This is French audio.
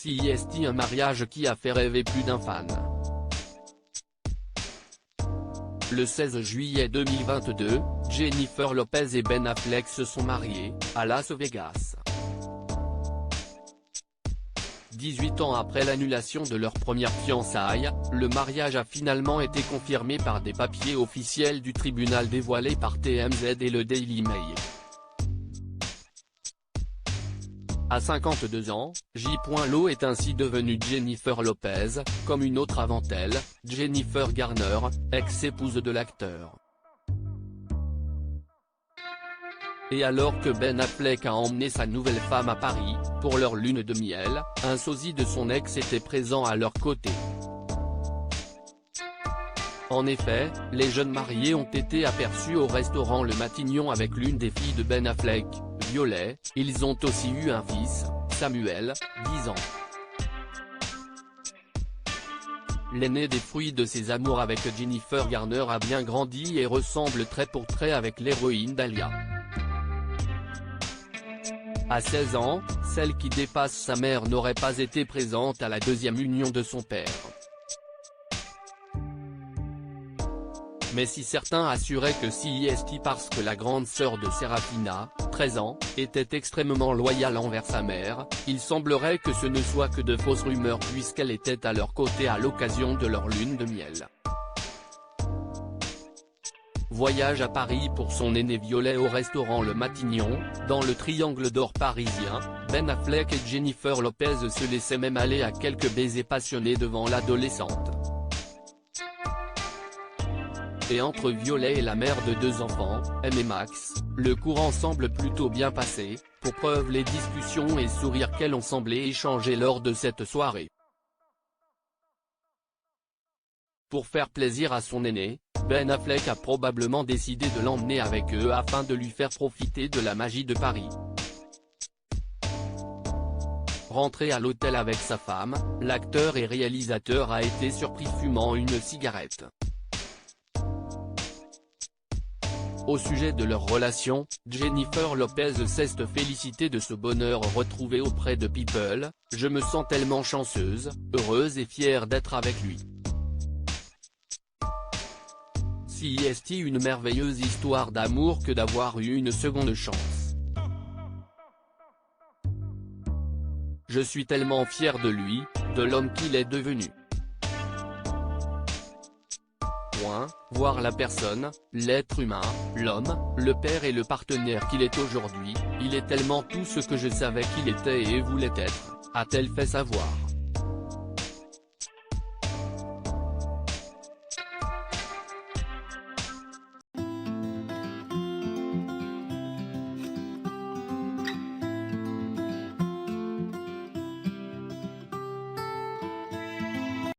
CIST, un mariage qui a fait rêver plus d'un fan. Le 16 juillet 2022, Jennifer Lopez et Ben Affleck se sont mariés, à Las Vegas. 18 ans après l'annulation de leur première fiançailles, le mariage a finalement été confirmé par des papiers officiels du tribunal dévoilés par TMZ et le Daily Mail. À 52 ans, J.Lo est ainsi devenue Jennifer Lopez, comme une autre avant elle, Jennifer Garner, ex-épouse de l'acteur. Et alors que Ben Affleck a emmené sa nouvelle femme à Paris, pour leur lune de miel, un sosie de son ex était présent à leur côté. En effet, les jeunes mariés ont été aperçus au restaurant Le Matignon avec l'une des filles de Ben Affleck, Violet. Ils ont aussi eu un fils, Samuel, 10 ans. L'aîné des fruits de ses amours avec Jennifer Garner a bien grandi et ressemble trait pour trait avec l'héroïne d'Alia. À 16 ans, celle qui dépasse sa mère n'aurait pas été présente à la deuxième union de son père. Mais si certains assuraient que CIST parce que la grande sœur de Serafina, 13 ans, était extrêmement loyale envers sa mère, il semblerait que ce ne soit que de fausses rumeurs puisqu'elle était à leur côté à l'occasion de leur lune de miel. Voyage à Paris pour son aîné Violet au restaurant Le Matignon, dans le triangle d'or parisien, Ben Affleck et Jennifer Lopez se laissaient même aller à quelques baisers passionnés devant l'adolescente. Et entre Violet et la mère de 2 enfants, M et Max, le courant semble plutôt bien passé, pour preuve les discussions et sourires qu'elles ont semblé échanger lors de cette soirée. Pour faire plaisir à son aîné, Ben Affleck a probablement décidé de l'emmener avec eux afin de lui faire profiter de la magie de Paris. Rentré à l'hôtel avec sa femme, l'acteur et réalisateur a été surpris fumant une cigarette. Au sujet de leur relation, Jennifer Lopez s'est félicitée de ce bonheur retrouvé auprès de People. « Je me sens tellement chanceuse, heureuse et fière d'être avec lui. CIST, une merveilleuse histoire d'amour que d'avoir eu une seconde chance. Je suis tellement fière de lui, de l'homme qu'il est devenu. Voir la personne, l'être humain, l'homme, le père et le partenaire qu'il est aujourd'hui, il est tellement tout ce que je savais qu'il était et voulait être, a-t-elle fait savoir.